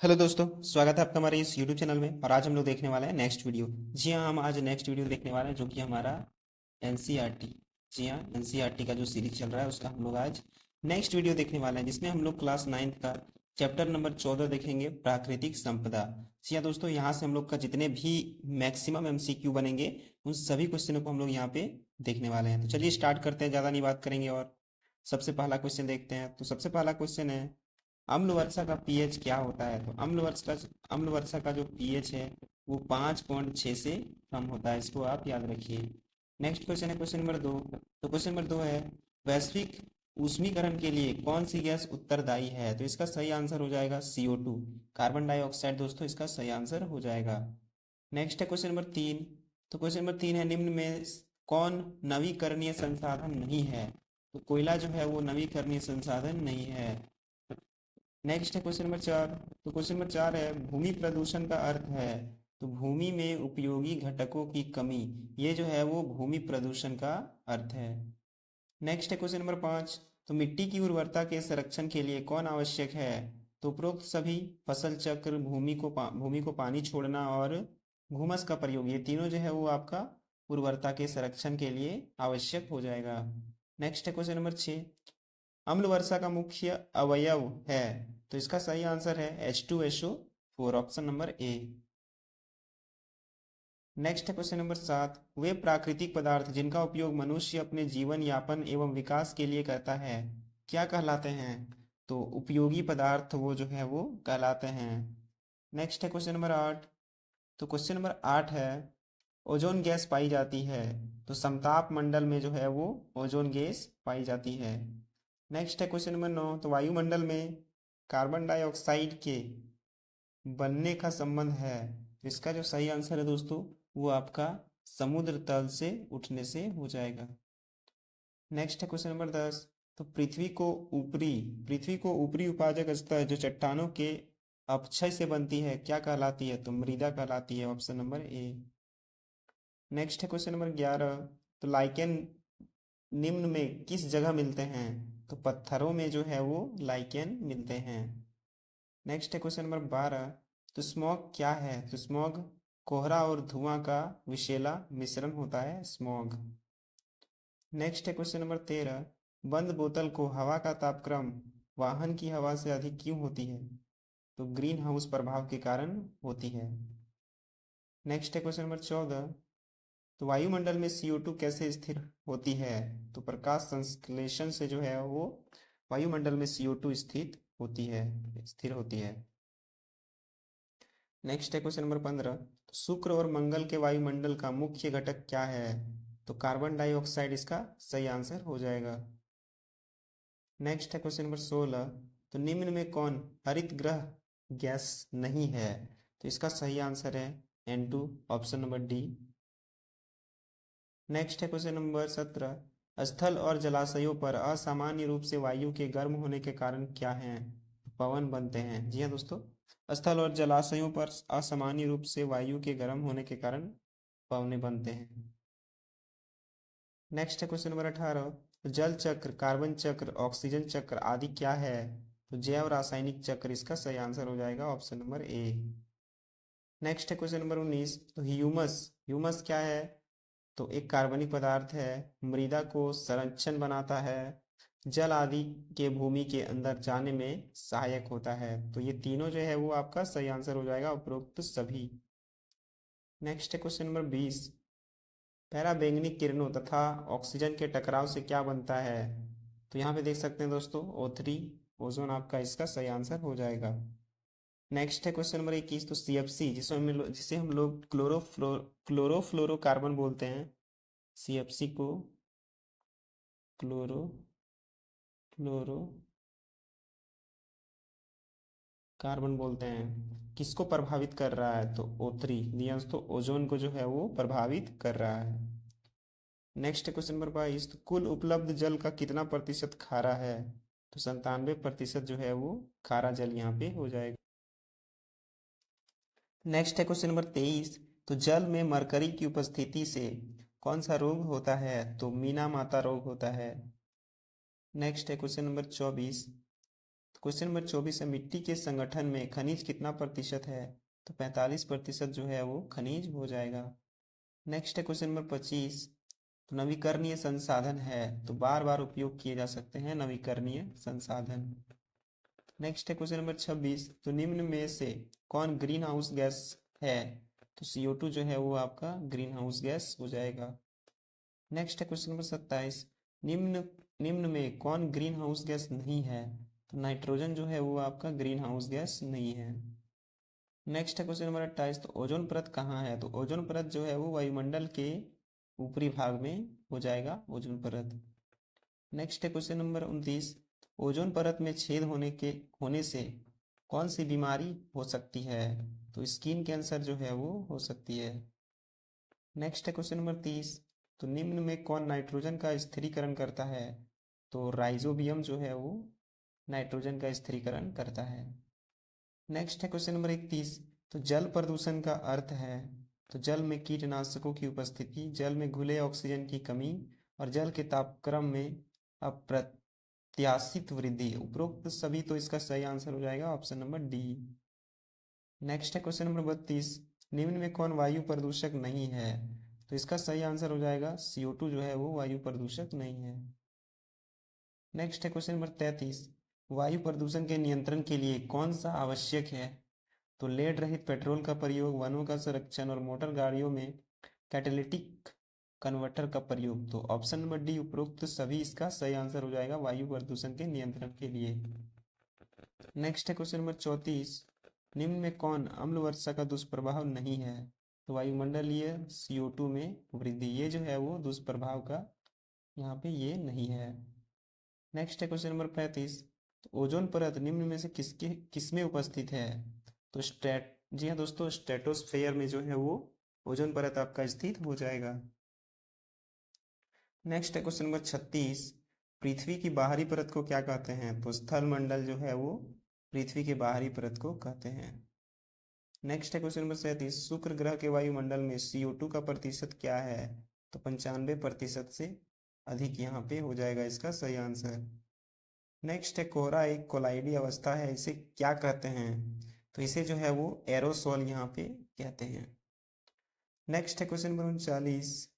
Hello दोस्तों, स्वागत है आपका हमारे इस यूट्यूब चैनल में। और आज हम लोग देखने वाले हैं नेक्स्ट वीडियो। जी हाँ, हम आज नेक्स्ट वीडियो देखने वाले हैं जो कि हमारा एनसीईआरटी। जी हाँ, एनसीईआरटी का जो सीरीज चल रहा है उसका हम लोग आज नेक्स्ट वीडियो देखने वाले हैं, जिसमें हम लोग क्लास 9th का चैप्टर नंबर 14 देखेंगे, प्राकृतिक संपदा। जी हाँ दोस्तों, यहाँ से हम लोग का जितने भी मैक्सिमम एमसीक्यू बनेंगे उन सभी क्वेश्चनों को हम लोग यहाँ पे देखने वाले हैं। तो चलिए स्टार्ट करते हैं, ज़्यादा नहीं बात करेंगे और सबसे पहला क्वेश्चन देखते हैं। तो सबसे पहला क्वेश्चन है, अम्ल वर्षा का पीएच क्या होता है? तो अम्ल वर्षा का जो पीएच है वो 5.6 से कम होता है, इसको आप याद रखिए। नेक्स्ट क्वेश्चन है क्वेश्चन नंबर 2। तो क्वेश्चन नंबर 2 है, वैश्विक ऊष्मीकरण के लिए कौन सी गैस उत्तरदायी है? तो इसका सही आंसर हो जाएगा CO2, कार्बन डाइऑक्साइड। दोस्तों इसका सही आंसर हो जाएगा। नेक्स्ट है क्वेश्चन नंबर 3। तो क्वेश्चन नंबर 3 है, निम्न में कौन नवीकरणीय संसाधन नहीं है? तो कोयला जो है वो नवीकरणीय संसाधन नहीं है। नेक्स्ट है क्वेश्चन नंबर 4। तो क्वेश्चन नंबर 4 है, भूमि प्रदूषण का अर्थ है? तो भूमि में उपयोगी घटकों की कमी, ये जो है वो भूमि प्रदूषण का अर्थ है। नेक्स्ट है क्वेश्चन नंबर 5। तो मिट्टी की उर्वरता के संरक्षण के लिए कौन आवश्यक है? तो उपरोक्त सभी, फसल चक्र, भूमि को पानी छोड़ना और घुमस का प्रयोग, ये तीनों जो है वो आपका उर्वरता के संरक्षण के लिए आवश्यक हो जाएगा। नेक्स्ट है क्वेश्चन नंबर 6। अम्ल वर्षा का मुख्य अवयव है? तो इसका सही आंसर है H2SO4, option number A. Next है क्वेश्चन नंबर 7। वे प्राकृतिक पदार्थ जिनका उपयोग मनुष्य अपने जीवन यापन एवं विकास के लिए करता है क्या कहलाते हैं? तो उपयोगी पदार्थ वो जो है वो कहलाते हैं। नेक्स्ट है क्वेश्चन नंबर 8। तो क्वेश्चन नंबर 8 है, ओजोन गैस पाई जाती है? तो समताप मंडल में जो है वो ओजोन गैस पाई जाती है। नेक्स्ट है क्वेश्चन नंबर 9। तो वायुमंडल में कार्बन डाइऑक्साइड के बनने का संबंध है? तो इसका जो सही आंसर है दोस्तों वो आपका समुद्र तल से उठने से हो जाएगा। नेक्स्ट है क्वेश्चन नंबर 10। तो पृथ्वी को ऊपरी उपाजक स्तर जो चट्टानों के अपक्षय से बनती है क्या कहलाती है? तो मृदा कहलाती है, ऑप्शन नंबर ए। नेक्स्ट है क्वेश्चन नंबर 11। तो लाइकेन निम्न में किस जगह मिलते हैं? तो पत्थरों में जो है वो लाइकेन मिलते हैं। नेक्स्ट है क्वेश्चन नंबर 12। तो स्मॉग क्या है? तो स्मॉग कोहरा और धुआं का विषैला मिश्रण होता है स्मॉग। नेक्स्ट है क्वेश्चन नंबर 13। बंद बोतल को हवा का तापक्रम वाहन की हवा से अधिक क्यों होती है? तो ग्रीन हाउस प्रभाव के कारण होती है। नेक्स्ट है क्वेश्चन नंबर 14। तो वायुमंडल में CO2 कैसे स्थिर होती है? तो प्रकाश संश्लेषण से जो है वो वायुमंडल में CO2 स्थिर होती है। नेक्स्ट है क्वेश्चन नंबर 15। तो शुक्र और मंगल के वायुमंडल का मुख्य घटक क्या है? तो कार्बन डाइऑक्साइड इसका सही आंसर हो जाएगा। नेक्स्ट है क्वेश्चन नंबर 16। तो निम्न में कौन हरित ग्रह गैस नहीं है? तो इसका सही आंसर है N2, option number D. Next है क्वेश्चन नंबर 17। स्थल और जलाशयों पर असामान्य रूप से वायु के गर्म होने के कारण क्या हैं? पवन बनते हैं। जी हाँ दोस्तों, स्थल और जलाशयों पर असामान्य रूप से वायु के गर्म होने के कारण पवने बनते हैं। नेक्स्ट है क्वेश्चन नंबर 18। तो जल चक्र, कार्बन चक्र, ऑक्सीजन चक्र आदि क्या है? तो जैव रासायनिक चक्र, इसका सही आंसर हो जाएगा, ऑप्शन नंबर ए। नेक्स्ट है क्वेश्चन नंबर 19। तो ह्यूमस ह्यूमस क्या है? तो एक कार्बनिक पदार्थ है, मृदा को संरक्षण बनाता है, जल आदि के भूमि के अंदर जाने में सहायक होता है। तो ये तीनों जो है वो आपका सही आंसर हो जाएगा, उपरोक्त सभी। नेक्स्ट है क्वेश्चन नंबर 20। पराबैंगनी किरणों तथा ऑक्सीजन के टकराव से क्या बनता है? तो यहाँ पे देख सकते हैं दोस्तों O3, ओजोन आपका इसका सही आंसर हो जाएगा। नेक्स्ट है क्वेश्चन नंबर 21। तो CFC जिसे हम लोग क्लोरोफ्लोरोकार्बन बोलते हैं, CFC को क्लोरो फ्लोरो कार्बन बोलते हैं, किसको प्रभावित कर रहा है? तो O3, तो ओजोन को जो है वो प्रभावित कर रहा है। Next question number 22। तो कुल उपलब्ध जल का कितना प्रतिशत खारा है? तो 97% जो है वो खारा जल यहाँ पे हो जाएगा। नेक्स्ट है क्वेश्चन नंबर 23। तो जल में मरकरी की उपस्थिति से कौन सा रोग होता है? तो मीना माता रोग होता है। नेक्स्ट है क्वेश्चन नंबर 24। क्वेश्चन नंबर 24 है, मिट्टी के संगठन में खनिज कितना प्रतिशत है? तो 45% जो है वो खनिज हो जाएगा। नेक्स्ट है क्वेश्चन नंबर 25, तो नवीकरणीय संसाधन है तो बार बार उपयोग किए जा सकते हैं नवीकरणीय संसाधन। नेक्स्ट है क्वेश्चन नंबर 26, तो निम्न में से कौन ग्रीन हाउस गैस है? तो CO2 जो है वो आपका ग्रीन हाउस गैस हो जाएगा। नेक्स्ट है क्वेश्चन नंबर 27, निम्न निम्न में कौन ग्रीन हाउस गैस नहीं है? तो नाइट्रोजन जो है वो आपका ग्रीन हाउस गैस नहीं है। नेक्स्ट है क्वेश्चन नंबर 28, तो ओजोन परत कहाँ है? तो ओजोन परत जो है वो वायुमंडल के ऊपरी भाग में हो जाएगा ओजोन परत। नेक्स्ट है क्वेश्चन नंबर 29, ओजोन परत में छेद होने से कौन सी बीमारी हो सकती है? तो स्किन कैंसर जो है वो हो सकती है। नेक्स्ट है क्वेश्चन नंबर 30, तो निम्न में कौन नाइट्रोजन का स्थिरीकरण करता है? तो राइजोबियम जो है वो नाइट्रोजन का स्थिरीकरण करता है। नेक्स्ट है क्वेश्चन नंबर 31, तो जल प्रदूषण का अर्थ है? तो जल में कीटनाशकों की उपस्थिति, जल में घुले ऑक्सीजन की कमी और जल के तापक्रम में अप्रत्याशित वृद्धि। उपरोक्त सभी, तो इसका सही आंसर हो जाएगा ऑप्शन नंबर डी। नेक्स्ट है क्वेश्चन नंबर 32, निम्न में कौन वायु प्रदूषक नहीं है? तो इसका सही आंसर हो जाएगा CO2 जो है वो वायु प्रदूषक नहीं है। नेक्स्ट है क्वेश्चन नंबर 33, वायु प्रदूषण के नियंत्रण के लिए कौन सा आवश्यक है? तो लेड रहित पेट्रोल का प्रयोग, वनों का संरक्षण और मोटर गाड़ियों में कैटेलिटिक कन्वर्टर का प्रयोग। तो ऑप्शन नंबर डी उपरोक्त सभी इसका सही आंसर हो जाएगा वायु प्रदूषण के नियंत्रण के लिए। नेक्स्ट है क्वेश्चन नंबर 34, निम्न में कौन अम्ल वर्षा का दुष्प्रभाव नहीं है? तो वायुमंडलीय CO2 में वृद्धि, ये जो है वो दुष्प्रभाव का यहाँ पे ये नहीं है। नेक्स्ट है क्वेश्चन नंबर 35, तो ओजोन परत निम्न में से किसमें उपस्थित है? तो जी हाँ दोस्तों, स्ट्रेटोस्फेयर में जो है वो ओजोन परत आपका स्थित हो जाएगा। नेक्स्ट है क्वेश्चन नंबर 36, पृथ्वी की बाहरी परत को क्या कहते हैं? तो स्थल मंडल जो है वो पृथ्वी के बाहरी परत को कहते हैं। नेक्स्ट है क्वेश्चन नंबर 37, शुक्र ग्रह के वायुमंडल में CO2 का प्रतिशत क्या है? तो 95% से अधिक यहाँ पे हो जाएगा इसका सही आंसर। नेक्स्ट है, कोहरा एक कोलाइडी अवस्था है, इसे क्या कहते हैं? तो इसे जो है वो एरोसोल यहाँ पे कहते हैं। नेक्स्ट है क्वेश्चन नंबर 39,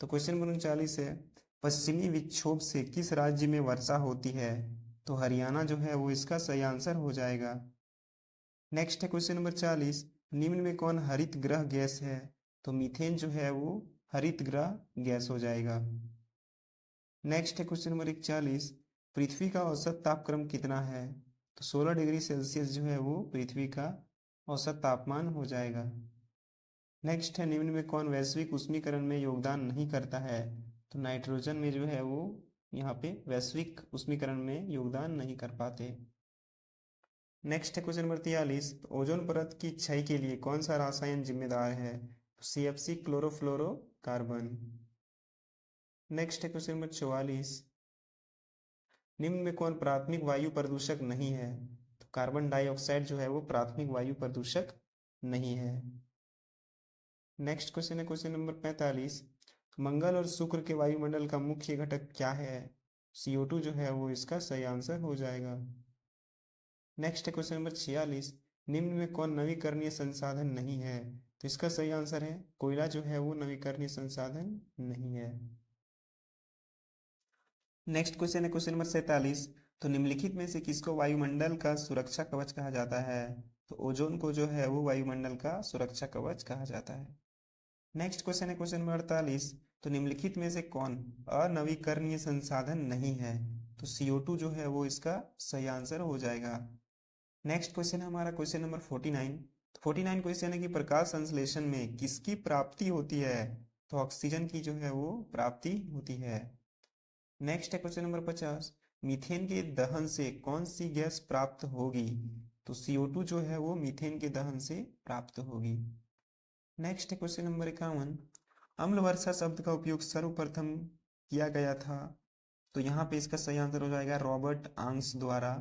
तो क्वेश्चन नंबर 39 है, पश्चिमी विक्षोभ से किस राज्य में वर्षा होती है? तो हरियाणा जो है वो इसका सही आंसर हो जाएगा। नेक्स्ट है क्वेश्चन नंबर 40, निम्न में कौन हरित गृह गैस है? तो मीथेन जो है वो हरित गृह गैस हो जाएगा। नेक्स्ट है क्वेश्चन नंबर 41, पृथ्वी का औसत तापक्रम कितना है? तो 16 डिग्री सेल्सियस जो है वो पृथ्वी का औसत तापमान हो जाएगा। नेक्स्ट है, निम्न में कौन वैश्विक उष्मीकरण में योगदान नहीं करता है? तो नाइट्रोजन में जो है वो यहाँ पे वैश्विक उष्मीकरण में योगदान नहीं कर पाते। नेक्स्ट है क्वेश्चन नंबर 43, तो ओजोन परत की क्षय के लिए कौन सा रसायन जिम्मेदार है? तो CFC क्लोरोफ्लोरोकार्बन। नेक्स्ट है क्वेश्चन नंबर 44, निम्न में कौन प्राथमिक वायु प्रदूषक नहीं है? तो कार्बन डाइऑक्साइड जो है वो प्राथमिक वायु प्रदूषक नहीं है। नेक्स्ट क्वेश्चन है क्वेश्चन नंबर 45, मंगल और शुक्र के वायुमंडल का मुख्य घटक क्या है? CO2 जो है वो इसका सही आंसर हो जाएगा। नेक्स्ट है क्वेश्चन नंबर 46, निम्न में कौन नवीकरणीय संसाधन नहीं है? तो इसका सही आंसर है कोयला जो है वो नवीकरणीय संसाधन नहीं है। नेक्स्ट क्वेश्चन है क्वेश्चन नंबर 47, तो निम्नलिखित में से किसको वायुमंडल का सुरक्षा कवच कहा जाता है? तो ओजोन को जो है वो वायुमंडल का सुरक्षा कवच कहा जाता है। नेक्स्ट क्वेश्चन है क्वेश्चन नंबर 48, तो निम्नलिखित में से कौन अनवीकरणीय संसाधन नहीं है? तो CO2 जो है वो इसका सही आंसर हो जाएगा। नेक्स्ट क्वेश्चन है हमारा क्वेश्चन नंबर 49, तो 49 क्वेश्चन है कि प्रकाश संश्लेषण में किसकी प्राप्ति होती है? तो ऑक्सीजन की जो है वो प्राप्ति होती है। नेक्स्ट है क्वेश्चन नंबर 50, मीथेन के दहन से कौन सी गैस प्राप्त होगी? तो CO2 जो है वो मीथेन के दहन से प्राप्त होगी। नेक्स्ट है क्वेश्चन नंबर 51, अम्ल वर्षा शब्द का उपयोग सर्वप्रथम किया गया था? तो यहाँ पे इसका सही आंसर हो जाएगा रॉबर्ट आंग्स द्वारा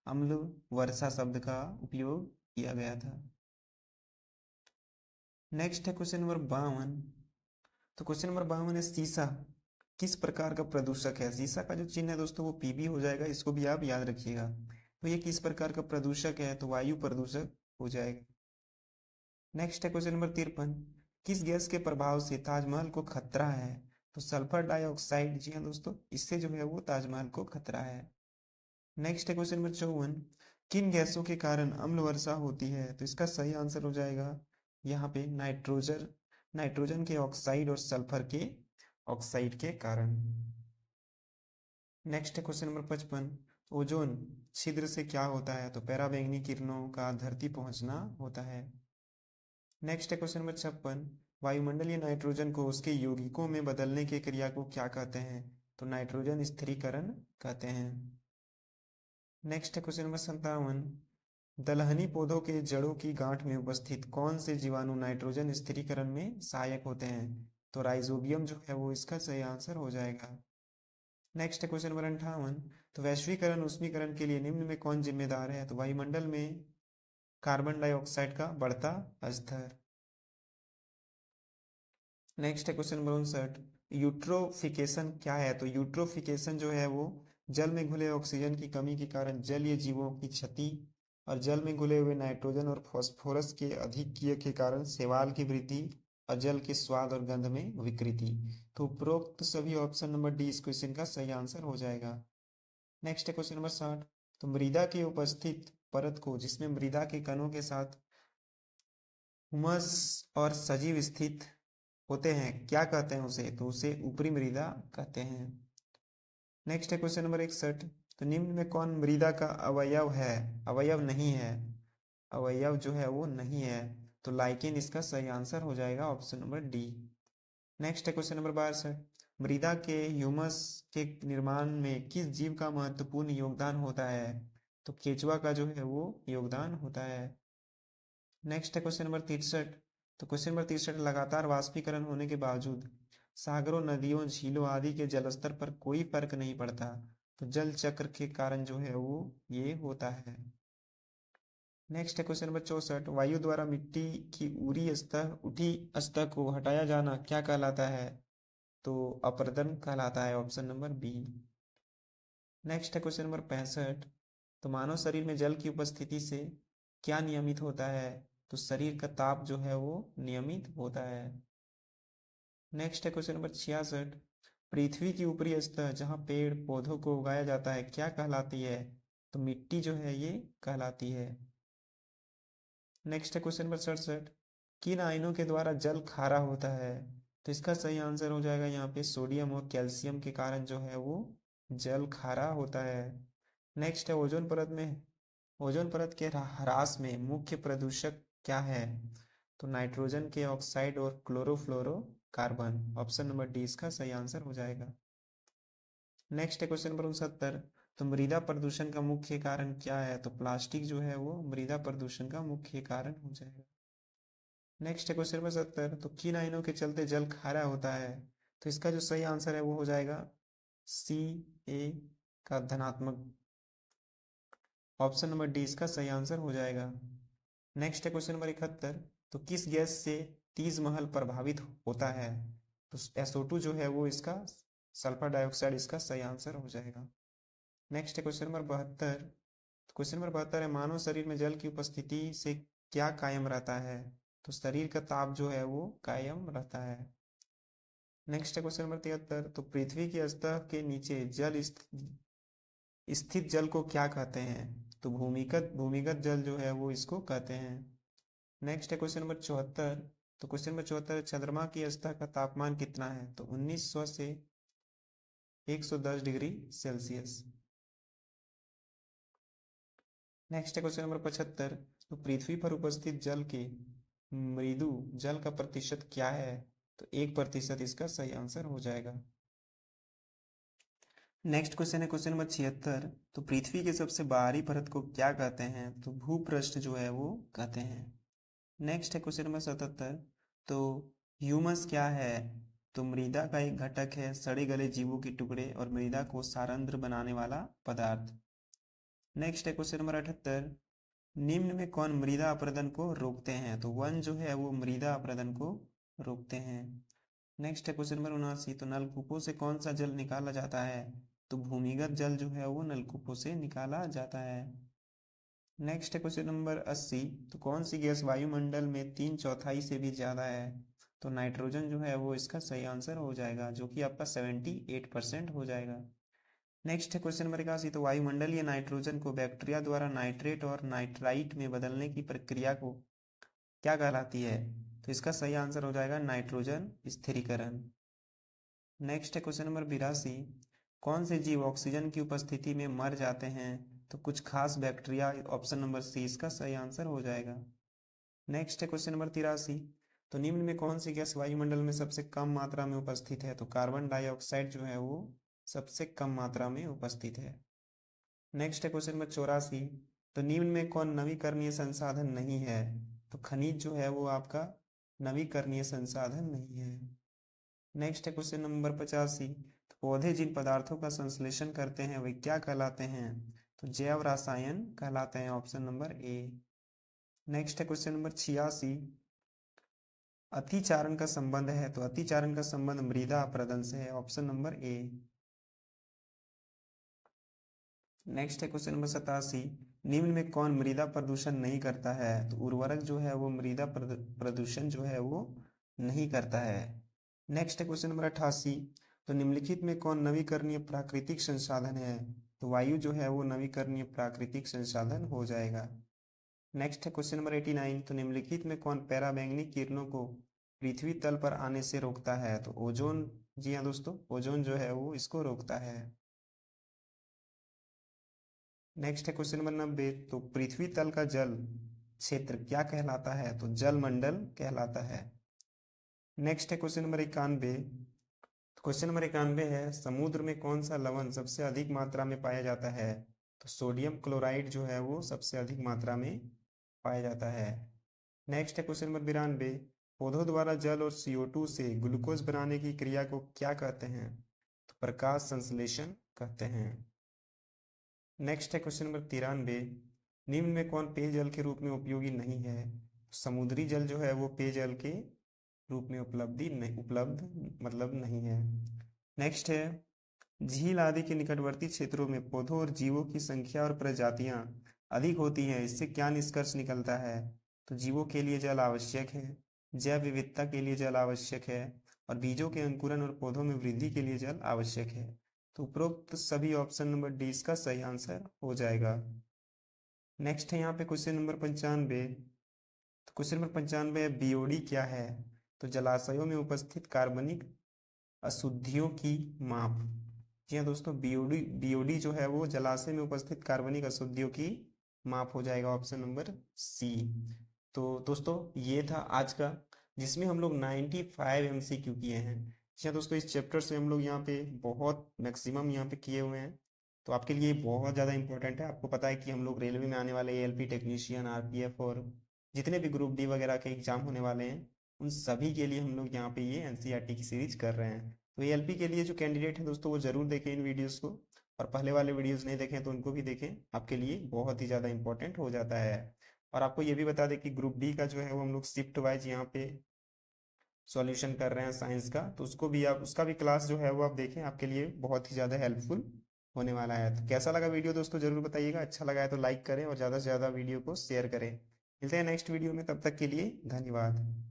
अम्ल वर्षा शब्द का उपयोग किया गया था। नेक्स्ट है क्वेश्चन नंबर 52, तो क्वेश्चन नंबर 52 है, सीसा किस प्रकार का प्रदूषक है? सीसा का जो चिन्ह है दोस्तों वो PB हो जाएगा, इसको भी आप याद रखिएगा। तो ये किस प्रकार का प्रदूषक है, तो वायु प्रदूषक हो जाएगा। नेक्स्ट है क्वेश्चन नंबर 53, किस गैस के प्रभाव से ताजमहल को खतरा है, तो सल्फर डाइऑक्साइड। जी हाँ दोस्तों, इससे जो है वो ताजमहल को खतरा है। नेक्स्ट है क्वेश्चन नंबर 54, किन गैसों के कारण अम्ल वर्षा होती है, तो इसका सही आंसर हो जाएगा यहाँ पे नाइट्रोजन, नाइट्रोजन के ऑक्साइड और सल्फर के ऑक्साइड के कारण। नेक्स्ट है क्वेश्चन नंबर 55, ओजोन छिद्र से क्या होता है, तो पराबैंगनी किरणों का धरती पहुंचना होता है। नेक्स्ट है क्वेश्चन नंबर 56, वायुमंडलीय नाइट्रोजन को उसके यौगिकों में बदलने की क्रिया को क्या कहते हैं, तो नाइट्रोजन स्थिरीकरण कहते हैं। नेक्स्ट है क्वेश्चन नंबर 57, दलहनी पौधों के जड़ों की गांठ में उपस्थित कौन से जीवाणु नाइट्रोजन स्थिरीकरण में सहायक होते हैं, तो राइजोबियम जो है वो इसका सही आंसर हो जाएगा। नेक्स्ट है क्वेश्चन नंबर 58, तो वैश्वीकरण उष्मीकरण के लिए निम्न में कौन जिम्मेदार है, तो वायुमंडल में कार्बन डाइऑक्साइड का बढ़ता स्तर। नेक्स्ट है क्वेश्चन नंबर 59, यूट्रोफिकेशन क्या है, तो यूट्रोफिकेशन जो है वो जल में घुले ऑक्सीजन की कमी के कारण जलीय जीवों की क्षति और जल में घुले हुए नाइट्रोजन और फास्फोरस के अधिक्य के कारण शैवाल की वृद्धि और जल के स्वाद और गंध में विकृति। तो उपरोक्त सभी ऑप्शन नंबर डी इस क्वेश्चन का सही आंसर हो जाएगा। नेक्स्ट है क्वेश्चन नंबर 60, तो मृदा के उपस्थित परत को जिसमें मृदा के कणों के साथ हुमस और सजीव स्थित होते हैं क्या कहते हैं उसे, तो उसे ऊपरी मृदा कहते हैं। नेक्स्ट है क्वेश्चन नंबर 61, तो निम्न में कौन मृदा का अवयव है, अवयव नहीं है, अवयव जो है वो नहीं है, तो लाइकेन इसका सही आंसर हो जाएगा ऑप्शन नंबर डी। नेक्स्ट है क्वेश्चन नंबर 62, मृदा के ह्यूमस के निर्माण में किस जीव का महत्वपूर्ण योगदान होता है, तो केचुआ का जो है वो योगदान होता है। नेक्स्ट है क्वेश्चन नंबर 63, तो क्वेश्चन नंबर 63, लगातार वाष्पीकरण होने के बावजूद सागरों, नदियों, झीलों आदि के जलस्तर पर कोई फर्क नहीं पड़ता, तो जल चक्र के कारण जो है वो ये होता है। नेक्स्ट है क्वेश्चन नंबर 64, वायु द्वारा मिट्टी की उठी सतह को हटाया जाना क्या कहलाता है, तो अपरदन कहलाता है, ऑप्शन नंबर बी। नेक्स्ट है क्वेश्चन नंबर 65, तो मानव शरीर में जल की उपस्थिति से क्या नियमित होता है, तो शरीर का ताप जो है वो नियमित होता है। नेक्स्ट है क्वेश्चन नंबर 66, पृथ्वी की ऊपरी सतह जहाँ पेड़ पौधों को उगाया जाता है क्या कहलाती है, तो मिट्टी जो है ये कहलाती है। नेक्स्ट है क्वेश्चन नंबर 67, किन आयनों के द्वारा जल खारा होता है, तो इसका सही आंसर हो जाएगा यहाँ पे सोडियम और कैल्शियम के कारण जो है वो जल खारा होता है। नेक्स्ट है ओजोन परत में, ओजोन परत के ह्रास में मुख्य प्रदूषक क्या है, तो नाइट्रोजन के ऑक्साइड और क्लोरोफ्लोरोकार्बन, ऑप्शन नंबर डी इसका सही आंसर हो जाएगा। नेक्स्ट है क्वेश्चन नंबर 69, तो मृदा प्रदूषण का मुख्य कारण क्या है, तो प्लास्टिक जो है वो मृदा प्रदूषण का मुख्य कारण हो जाएगा। नेक्स्ट है क्वेश्चन नंबर 70, तो किन आयनों के चलते जल खारा होता है, तो इसका जो सही आंसर है वो हो जाएगा सी ए का धनात्मक, ऑप्शन नंबर डी इसका सही आंसर हो जाएगा। नेक्स्ट है क्वेश्चन नंबर 71, तो किस गैस से तीज महल प्रभावित होता है, तो SO2 जो है वो इसका सल्फर डाइऑक्साइड इसका सही आंसर हो जाएगा। नेक्स्ट है क्वेश्चन नंबर 72, तो क्वेश्चन नंबर 72 है मानव शरीर में जल की उपस्थिति से क्या कायम रहता है, तो शरीर का ताप जो है वो कायम रहता है। नेक्स्ट है क्वेश्चन नंबर 73, तो पृथ्वी की सतह के नीचे जल स्थित जल को क्या कहते हैं, तो भूमिगत भूमिगत जल जो है वो इसको कहते हैं। नेक्स्ट है क्वेश्चन नंबर 74, तो क्वेश्चन नंबर 74, चंद्रमा की सतह का तापमान कितना है, तो 1900 से 110 डिग्री सेल्सियस। नेक्स्ट है क्वेश्चन नंबर 75, तो पृथ्वी पर उपस्थित जल के मृदु जल का प्रतिशत क्या है, तो 1% इसका सही आंसर हो जाएगा। नेक्स्ट क्वेश्चन है क्वेश्चन नंबर 76, तो पृथ्वी के सबसे बाहरी परत को क्या कहते हैं, तो भूपृष्ठ जो है वो कहते हैं। नेक्स्ट है क्वेश्चन नंबर 77, तो ह्यूमस क्या है, तो मृदा का एक घटक है, सड़े गले जीवों के टुकड़े और मृदा को सारंद्र बनाने वाला पदार्थ। नेक्स्ट है क्वेश्चन नंबर 78, निम्न में कौन मृदा अपरदन को रोकते हैं, तो वन जो है वो मृदा अपरदन को रोकते हैं। नेक्स्ट है क्वेश्चन नंबर 79, तो नलकूपों से कौन सा जल निकाला जाता है, तो भूमिगत जल जो है वो नलकूपों से निकाला जाता है। नेक्स्ट है क्वेश्चन नंबर 80। तो कौन सी गैस वायुमंडल में 3/4 से भी ज्यादा है? तो नाइट्रोजन जो है वो इसका सही आंसर हो जाएगा, जो कि आपका 78% हो जाएगा। नेक्स्ट है क्वेश्चन नंबर 81। तो वायुमंडलीय नाइट्रोजन को बैक्टीरिया द्वारा नाइट्रेट और नाइट्राइट में बदलने की प्रक्रिया को क्या कहलाती है? तो इसका सही आंसर हो जाएगा नाइट्रोजन स्थिरीकरण। नेक्स्ट है क्वेश्चन नंबर 82। कौन से जीव ऑक्सीजन की उपस्थिति में मर जाते हैं? तो कुछ खास बैक्टीरिया, ऑप्शन नंबर सी इसका सही आंसर हो जाएगा। नेक्स्ट है क्वेश्चन नंबर 83। तो निम्न में कौन सी गैस वायुमंडल में सबसे कम मात्रा में उपस्थित है? तो कार्बन डाइऑक्साइड जो है वो सबसे कम मात्रा में उपस्थित है। नेक्स्ट है क्वेश्चन नंबर 84। तो निम्न में कौन नवीकरणीय संसाधन नहीं है? तो खनिज जो है वो आपका नवीकरणीय संसाधन नहीं है। नेक्स्ट है क्वेश्चन नंबर 85। तो पौधे जिन पदार्थों का संश्लेषण करते हैं वे क्या कहलाते हैं? तो जैव रसायन कहलाते हैं, ऑप्शन नंबर ए। नेक्स्ट है क्वेश्चन नंबर 86। अतिचारण का संबंध है, तो अतिचारण का संबंध मृदा अपरदन से है, ऑप्शन नंबर ए। नेक्स्ट है क्वेश्चन नंबर 87। निम्न में कौन मृदा प्रदूषण नहीं करता है? तो उर्वरक जो है वो मृदा प्रदूषण जो है वो नहीं करता है। नेक्स्ट है क्वेश्चन नंबर 88। तो निम्नलिखित में कौन नवीकरणीय प्राकृतिक संसाधन है? तो वायु जो है वो नवीकरणीय प्राकृतिक संसाधन हो जाएगा। नेक्स्ट है क्वेश्चन नंबर 89। तो निम्नलिखित में कौन पराबैंगनी किरणों को पृथ्वी तल पर आने से रोकता है? तो ओजोन। जी हाँ दोस्तों, ओजोन जो है वो इसको रोकता है। नेक्स्ट है क्वेश्चन नंबर 90। तो पृथ्वी तल का जल क्षेत्र क्या कहलाता है? तो जल मंडल कहलाता है। नेक्स्ट है क्वेश्चन नंबर 91। क्वेश्चन नंबर 91 है, समुद्र में कौन सा लवण सबसे अधिक मात्रा में पाया जाता है? तो सोडियम क्लोराइड जो है वो सबसे अधिक मात्रा में पाया जाता है। नेक्स्ट है क्वेश्चन नंबर 92। पौधों द्वारा जल और CO2 से ग्लूकोज बनाने की क्रिया को क्या कहते हैं? तो प्रकाश संश्लेषण कहते हैं। नेक्स्ट है क्वेश्चन नंबर 93। निम्न में कौन पेयजल के रूप में उपयोगी नहीं है? समुद्री जल जो है वो पेयजल के रूप में उपलब्ध मतलब नहीं है। नेक्स्ट है, झील आदि के निकटवर्ती क्षेत्रों में पौधों और जीवों की संख्या और प्रजातियां अधिक होती हैं, इससे क्या निष्कर्ष निकलता है? तो जीवों के लिए जल आवश्यक है, जैव विविधता के लिए जल आवश्यक है, और बीजों के अंकुरन और पौधों में वृद्धि के लिए जल आवश्यक है। तो उपरोक्त सभी ऑप्शन नंबर डी इसका सही आंसर हो जाएगा। नेक्स्ट है यहाँ पे क्वेश्चन नंबर 95। तो क्वेश्चन नंबर 95 है, बीओडी क्या है? तो जलाशयों में उपस्थित कार्बनिक अशुद्धियों की माप। जी हाँ दोस्तों, बीओडी बीओडी जो है वो जलाशय में उपस्थित कार्बनिक अशुद्धियों की माप हो जाएगा, ऑप्शन नंबर सी। तो दोस्तों ये था आज का, जिसमें हम लोग 95 MCQ किए हैं। जी हाँ दोस्तों, इस चैप्टर से हम लोग यहाँ पे बहुत मैक्सिमम यहाँ पे किए हुए हैं, तो आपके लिए बहुत ज़्यादा इंपॉर्टेंट है। आपको पता है कि हम लोग रेलवे में आने वाले ALP टेक्नीशियन, RPF और जितने भी ग्रुप डी वगैरह के एग्जाम होने वाले हैं, उन सभी के लिए हम लोग यहाँ पे ये NCERT की सीरीज कर रहे हैं। तो ALP के लिए जो कैंडिडेट है दोस्तों, वो जरूर देखें इन वीडियोस को, और पहले वाले वीडियोस नहीं देखें तो उनको भी देखें, आपके लिए बहुत ही ज़्यादा इंपॉर्टेंट हो जाता है। और आपको ये भी बता दें कि ग्रुप डी का जो है वो हम लोग शिफ्ट वाइज यहाँ पे सॉल्यूशन कर रहे हैं साइंस का, तो उसको भी आप, उसका भी क्लास जो है वो आप देखें, आपके लिए बहुत ही ज़्यादा हेल्पफुल होने वाला है। तो कैसा लगा वीडियो दोस्तों जरूर बताइएगा, अच्छा लगा है तो लाइक करें और ज़्यादा से ज़्यादा वीडियो को शेयर करें। मिलते हैं नेक्स्ट वीडियो में, तब तक के लिए धन्यवाद।